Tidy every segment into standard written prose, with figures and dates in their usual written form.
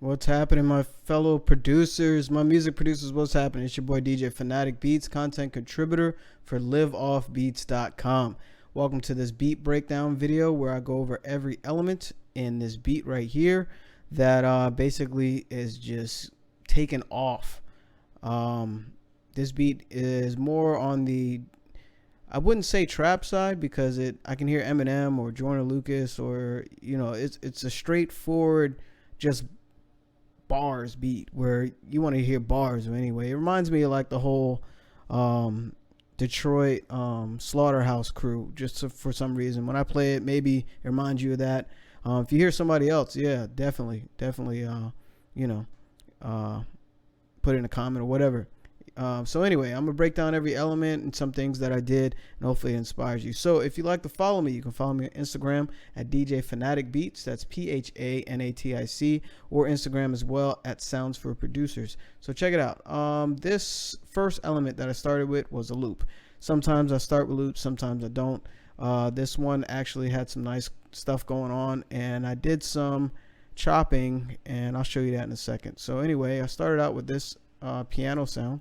What's happening, my fellow producers, my music producers? What's happening? It's your boy DJ Fanatic Beats, content contributor for LiveOffBeats.com. Welcome to this beat breakdown video where I go over every element in this beat right here that basically is just taken off. This beat is more on the, I wouldn't say trap side, because I can hear Eminem or Joyner Lucas, or it's a straightforward just bars beat where you want to hear bars anyway. It reminds me of like the whole Detroit Slaughterhouse Crew, just for some reason. When I play it, maybe it reminds you of that. If you hear somebody else, yeah, definitely put it in a comment or whatever. So anyway, I'm gonna break down every element and some things that I did, and hopefully it inspires you. So if you'd like to follow me, you can follow me on Instagram at DJ Fanatic Beats. That's PHANATIC, or Instagram as well at Sounds for Producers. So check it out. This first element that I started with was a loop. Sometimes I start with loops, sometimes I don't. This one actually had some nice stuff going on, and I did some chopping, and I'll show you that in a second. So anyway, I started out with this piano sound.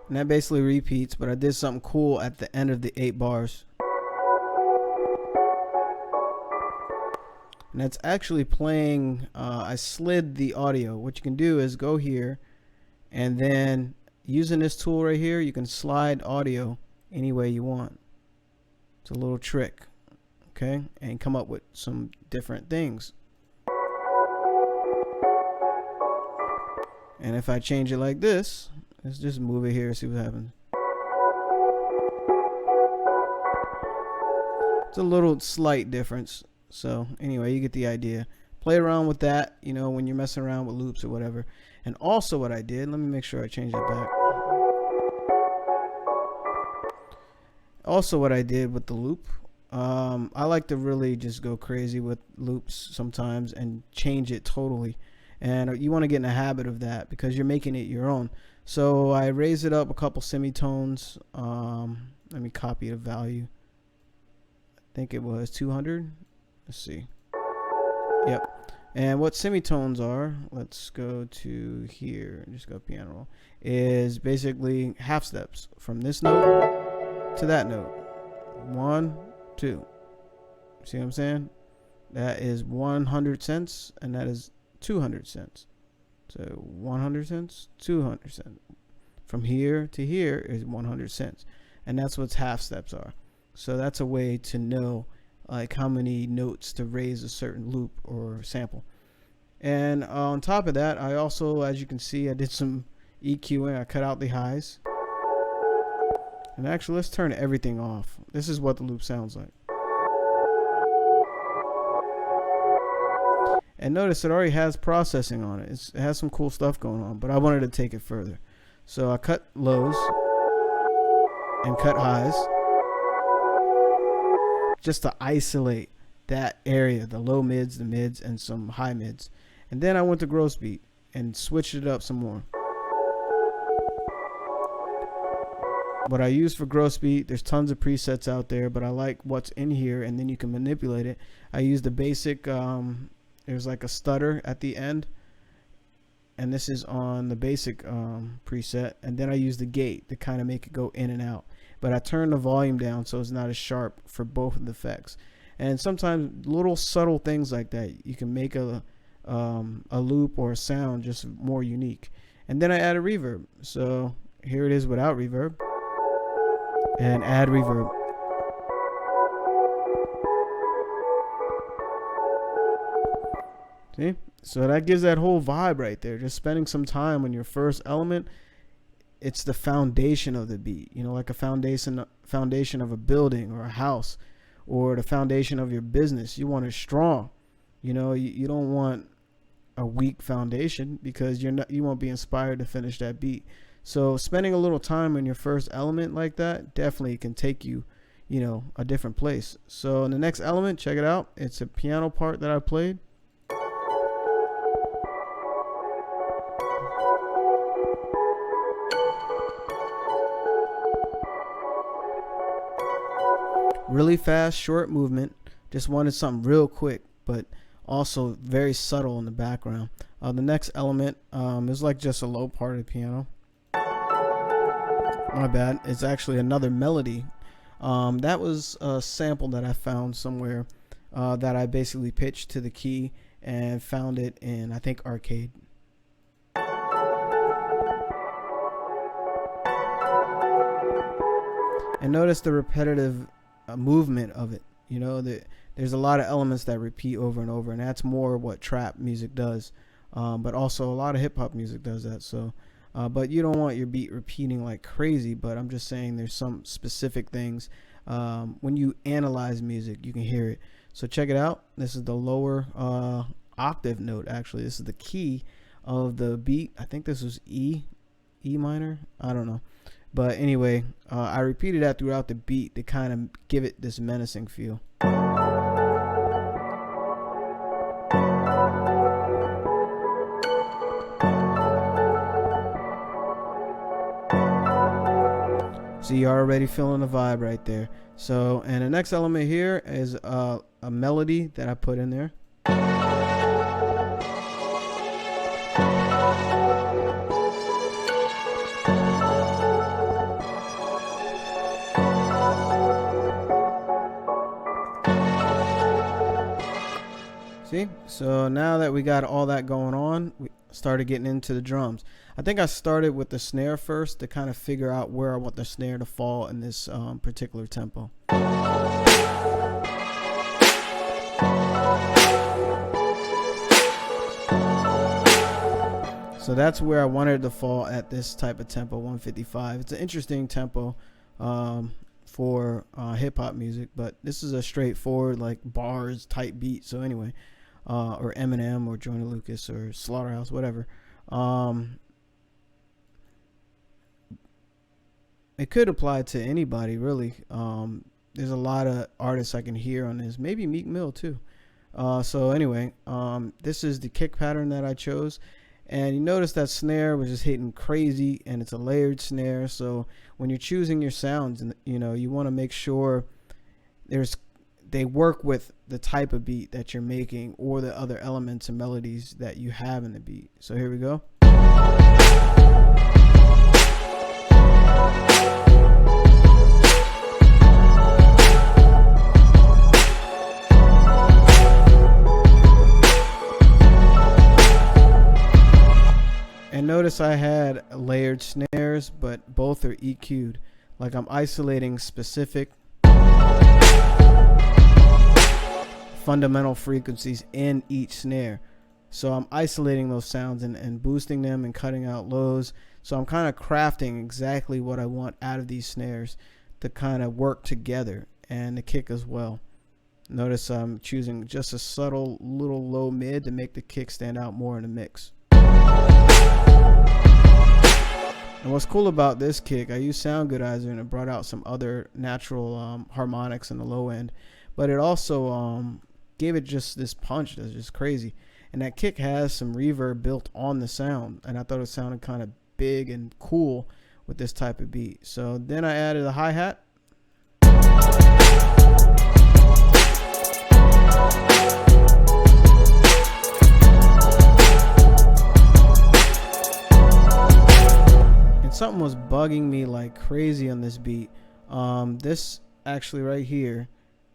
And that basically repeats, but I did something cool at the end of the 8 bars. And that's actually playing, I slid the audio. What you can do is go here, and then using this tool right here, you can slide audio any way you want. It's a little trick, okay? And come up with some different things. And if I change it like this, let's just move it here and see what happens. It's a little slight difference. So anyway, you get the idea. Play around with that, when you're messing around with loops or whatever. And also what I did, let me make sure I change that back. Also what I did with the loop, I like to really just go crazy with loops sometimes and change it totally. And you want to get in the habit of that because you're making it your own. So I raised it up a couple semitones. Let me copy the value. I think it was 200. Let's see. Yep. And what semitones are, let's go to here, just go piano roll, is basically half steps from this note to that note. 1, 2. See what I'm saying? That is 100 cents, and that is 200 cents. So 100 cents, 200 cents. From here to here is 100 cents. And that's what half steps are. So that's a way to know like how many notes to raise a certain loop or sample. And on top of that, I also, as you can see, I did some EQing. I cut out the highs. And actually, let's turn everything off. This is what the loop sounds like. And notice it already has processing on it. It has some cool stuff going on, but I wanted to take it further. So I cut lows and cut highs just to isolate that area, the low mids, the mids, and some high mids. And then I went to gross beat and switched it up some more. What I use for gross beat, there's tons of presets out there, but I like what's in here, and then you can manipulate it. I use the basic, there's like a stutter at the end, and this is on the basic preset, and then I use the gate to kind of make it go in and out. But I turn the volume down so it's not as sharp for both of the effects. And sometimes little subtle things like that, you can make a loop or a sound just more unique. And then I add a reverb. So here it is without reverb, and add reverb. See? So that gives that whole vibe right there. Just spending some time on your first element. It's the foundation of the beat, like a foundation of a building or a house, or the foundation of your business. You want it strong. You don't want a weak foundation, because you won't be inspired to finish that beat. So spending a little time on your first element like that definitely can take you, a different place. So in the next element, check it out. It's a piano part that I played. really fast, short movement. Just wanted something real quick, but also very subtle in the background. The next element is like just a low part of the piano. My bad. It's actually another melody. That was a sample that I found somewhere that I basically pitched to the key and found it in, I think, Arcade. And notice the repetitive movement of it. You know, there's a lot of elements that repeat over and over, and that's more what trap music does. But also a lot of hip hop music does that. So, but you don't want your beat repeating like crazy. But I'm just saying there's some specific things. When you analyze music, you can hear it. So check it out. This is the lower octave note. Actually, this is the key of the beat. I think this was E minor. I don't know. But anyway, I repeated that throughout the beat to kind of give it this menacing feel. So you're already feeling the vibe right there. So, and the next element here is a melody that I put in there. See, so now that we got all that going on, we started getting into the drums. I think I started with the snare first to kind of figure out where I want the snare to fall in this particular tempo. So that's where I wanted to fall at this type of tempo, 155. It's an interesting tempo for hip hop music, but this is a straightforward like bars type beat. So anyway, or Eminem or Joyner Lucas or Slaughterhouse, whatever. It could apply to anybody really. There's a lot of artists I can hear on this, maybe Meek Mill too. So anyway, this is the kick pattern that I chose, and you notice that snare was just hitting crazy, and it's a layered snare. So when you're choosing your sounds, and you know, you want to make sure they work with the type of beat that you're making or the other elements and melodies that you have in the beat. So here we go. And notice I had layered snares, but both are EQ'd. Like I'm isolating specific fundamental frequencies in each snare. So I'm isolating those sounds and boosting them and cutting out lows. So I'm kind of crafting exactly what I want out of these snares to kind of work together, and the kick as well. Notice I'm choosing just a subtle little low mid to make the kick stand out more in the mix. And what's cool about this kick, I used Sound Goodizer and it brought out some other natural harmonics in the low end, but it also gave it just this punch that's just crazy. And that kick has some reverb built on the sound, and I thought it sounded kind of big and cool with this type of beat. So then I added a hi-hat. And something was bugging me like crazy on this beat. This actually right here,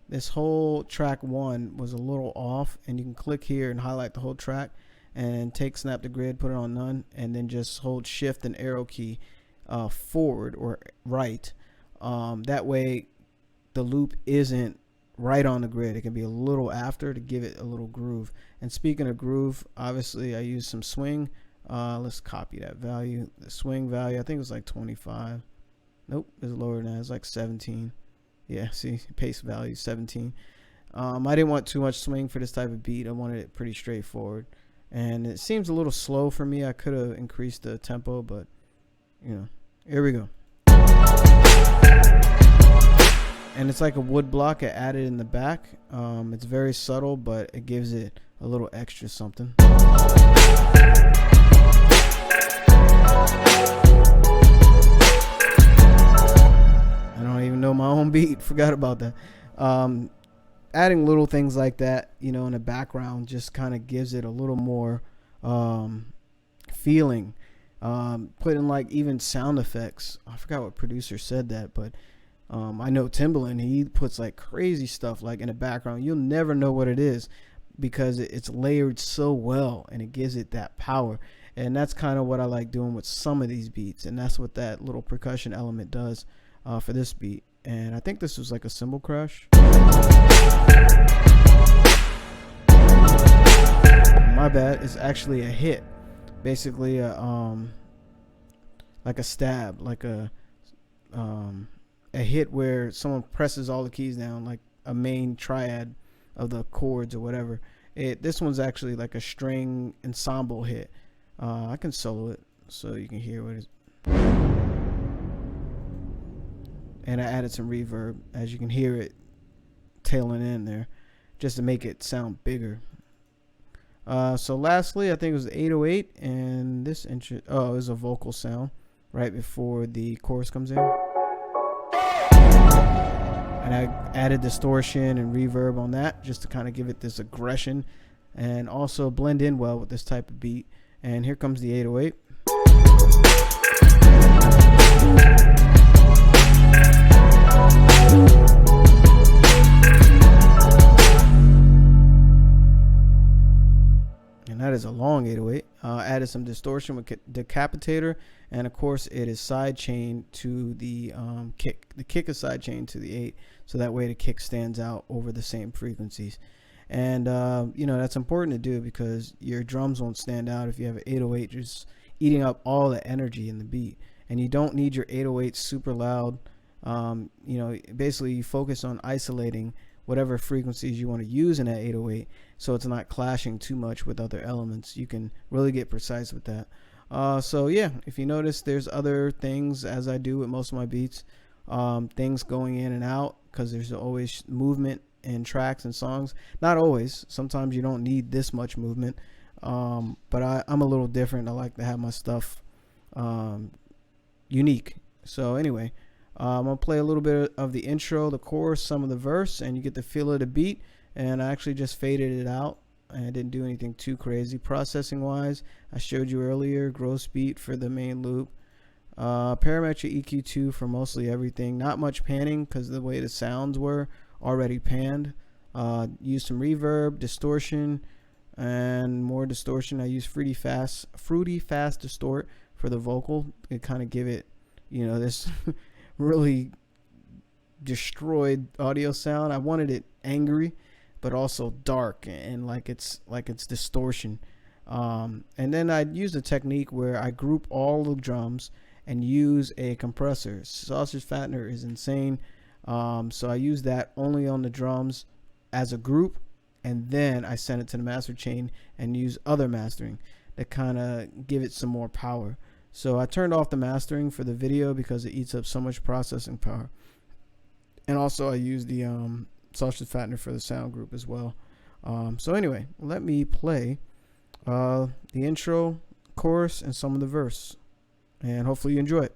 this whole track 1 was a little off, and you can click here and highlight the whole track and take snap to grid, put it on none, and then just hold shift and arrow key forward or right. That way the loop isn't right on the grid. It can be a little after to give it a little groove. And speaking of groove, obviously I used some swing. Let's copy that value. The swing value, I think it was like 25. Nope, it's lower than that. It's like 17. Yeah, see, pace value 17. I didn't want too much swing for this type of beat. I wanted it pretty straightforward, and it seems a little slow for me. I could have increased the tempo, but you know, here we go. And it's like a wood block I added in the back. It's very subtle, but it gives it a little extra something. I don't even know my own beat. Forgot about that. Adding little things like that, you know, in the background just kind of gives it a little more feeling. Putting like even sound effects. I forgot what producer said that, but I know Timbaland, he puts like crazy stuff like in the background. You'll never know what it is because it's layered so well and it gives it that power. And that's kind of what I like doing with some of these beats, and that's what that little percussion element does for this beat. And I think this was like a cymbal crash. My bad. It's actually a hit, basically like a stab, like a hit where someone presses all the keys down, like a main triad of the chords or whatever. This one's actually like a string ensemble hit. I can solo it so you can hear what it is. And I added some reverb, as you can hear it tailing in there, just to make it sound bigger. So lastly, I think it was the 808, and this intro, it was a vocal sound right before the chorus comes in. And I added distortion and reverb on that just to kind of give it this aggression and also blend in well with this type of beat. And here comes the 808. And that is a long 808. Added some distortion with decapitator, and of course it is sidechained to the kick. The kick is sidechained to the 8, so that way the kick stands out over the same frequencies. And you know, that's important to do because your drums won't stand out if you have an 808 just eating up all the energy in the beat. And you don't need your 808 super loud. You know, basically you focus on isolating whatever frequencies you want to use in that 808, so it's not clashing too much with other elements. You can really get precise with that. So yeah, if you notice, there's other things, as I do with most of my beats, things going in and out, because there's always movement in tracks and songs. Not always. Sometimes you don't need this much movement, but I'm a little different. I like to have my stuff unique. So anyway, I'm gonna play a little bit of the intro, the chorus, some of the verse, and you get the feel of the beat. And I actually just faded it out. I didn't do anything too crazy. Processing wise, I showed you earlier, gross beat for the main loop, parametric EQ2 for mostly everything. Not much panning because the way the sounds were already panned. Used some reverb, distortion, and more distortion. I used fruity fast distort for the vocal to kind of give it, you know, this really destroyed audio sound. I wanted it angry but also dark and like it's distortion. And then I used a technique where I group all the drums and use a compressor. Sausage Fattener is insane. So I use that only on the drums as a group, and then I send it to the master chain and use other mastering to kind of give it some more power. So I turned off the mastering for the video because it eats up so much processing power. And also I use the Sausage Fattener for the sound group as well. So anyway, let me play the intro, chorus, and some of the verse, and hopefully you enjoy it.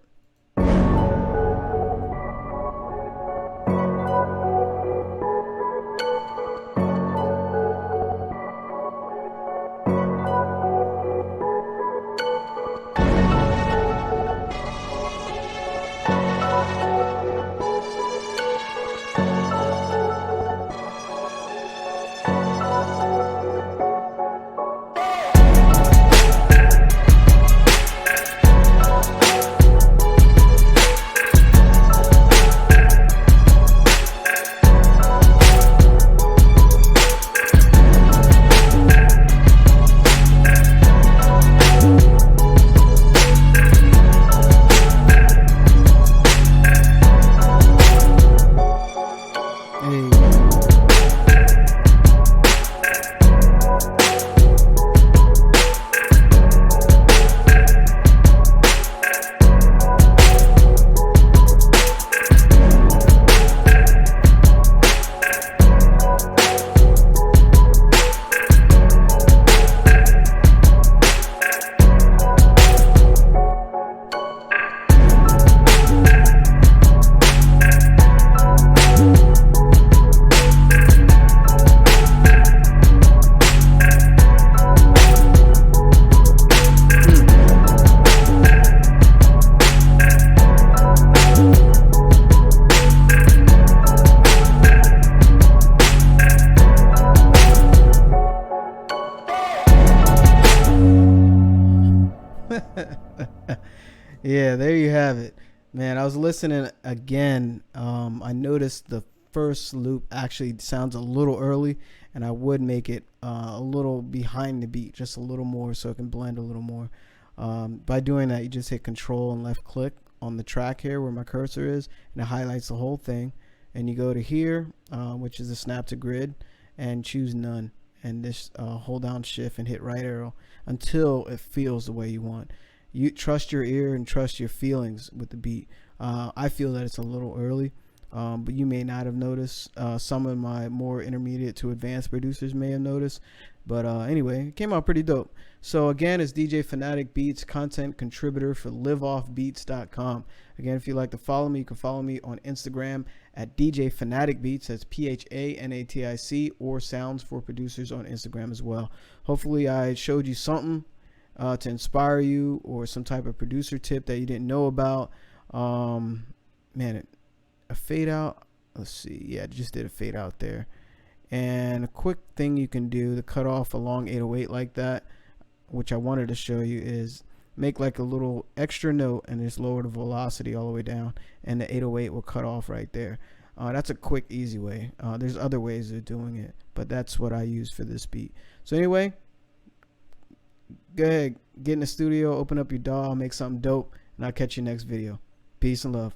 Yeah, there you have it, man. I was listening again. I noticed the first loop actually sounds a little early, and I would make it a little behind the beat, just a little more, so it can blend a little more. By doing that, you just hit Control and left click on the track here where my cursor is, and it highlights the whole thing. And you go to here, which is the snap to grid, and choose none. And this hold down shift and hit right arrow until it feels the way you want. You trust your ear and trust your feelings with the beat. I feel that it's a little early, but you may not have noticed. Some of my more intermediate to advanced producers may have noticed. But anyway, it came out pretty dope. So again, it's DJ Fanatic Beats, content contributor for LiveOffBeats.com. Again, if you'd like to follow me, you can follow me on Instagram at DJ Fanatic Beats. That's PHANATIC, or Sounds for Producers on Instagram as well. Hopefully I showed you something to inspire you, or some type of producer tip that you didn't know about. Man, a fade out. Let's see. Yeah, I just did a fade out there. And a quick thing you can do to cut off a long 808 like that, which I wanted to show you, is make like a little extra note and just lower the velocity all the way down, and the 808 will cut off right there. That's a quick, easy way. There's other ways of doing it, but that's what I use for this beat. So anyway, go ahead, get in the studio, open up your DAW, make something dope, and I'll catch you next video. Peace and love.